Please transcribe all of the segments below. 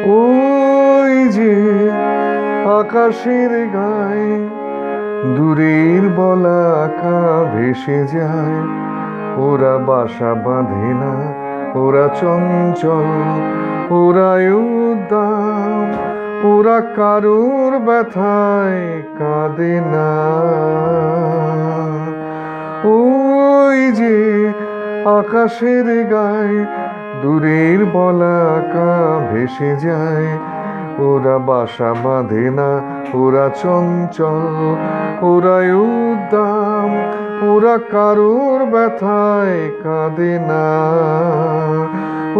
ওই যে আকাশের গায়ে দূরের বলাকা ভেসে যায়, ওরা বাসা বাঁধে না, ওরা চঞ্চল, ওরা উদ্দাম, ওরা কারুর ব্যথায় কাঁদে না। ওই যে আকাশের গায়ে দূরের বলাকা ভেসে যায়, ওরা বাসা বাঁধে না, ওরা চঞ্চল, ওরা উদ্দাম, ওরা কারুর ব্যথায় কাঁদে না।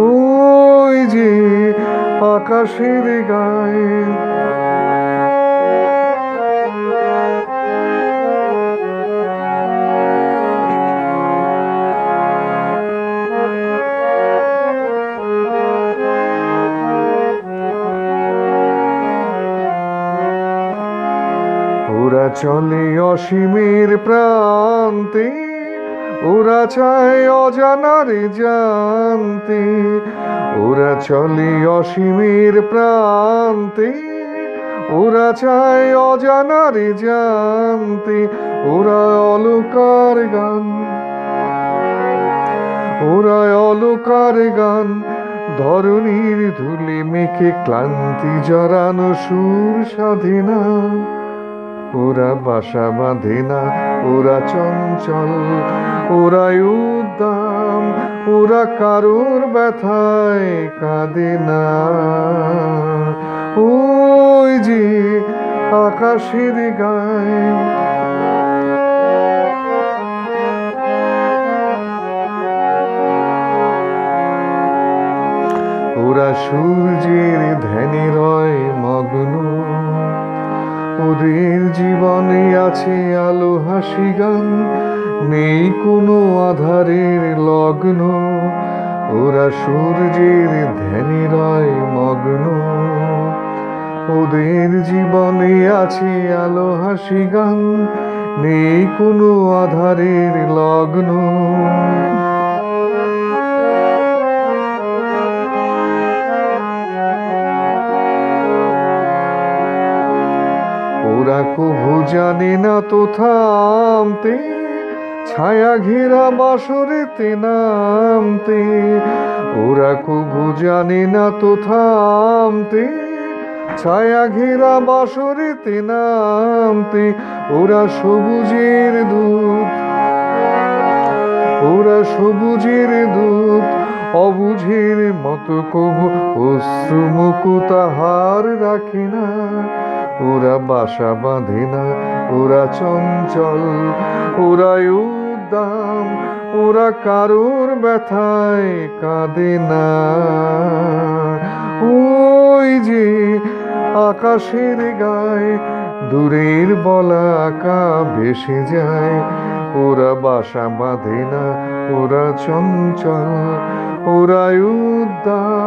ওই যে আকাশের গায়ে ওরা চলে অসীমের প্রান্তে, ওরা চায় অজানার জানতে, ওরা চলে অসীমের প্রান্তে, ওরা চায় অজানার জানতে, ওরা অলকার গান, ওরা অলকার গান, ধরণীর ধুলি মেখে ক্লান্তি জড়ানো সুর সাধে। ওরা বাসা বাঁধে না, ওরা চঞ্চল, ওরা উদ্দাম, ওরা কারুর ব্যথায় কাঁদে না। ওই যে আকাশের গায়ে ওরা সূর্যের ধ্যানে রয় মগ্ন, ওদের জীবনে আছে আলো হাসি গান, নেই কোনো আধারের লগ্ন। ওরা সূর্যের ধ্যানে রয় মগ্ন, ওদের জীবনে আছে আলো হাসি গান, নেই কোনো আধারের লগ্ন। ওরা কভু জানে না তো থামতে, ছায়া ঘেরা বাসরেতে নামতে। ওরা কভু জানে না তো থামতে, ছায়া ঘেরা বাসরেতে নামতে। ওরা সবুজের দূত, ওরা সবুজের দূত, অবুঝের মতো কভু অশ্রু মুকুতাহার রাখে না। ওরা বাসা বাঁধে না, ওরা চঞ্চল, ওরা উদ্দাম, ওরা কারুর ব্যথায় কাঁদে না। ওই যে আকাশের গায়ে দূরের বলাকা ভেসে যায়, ওরা বাসা বাঁধে না, ওরা চঞ্চল, ওরা উদ্দাম,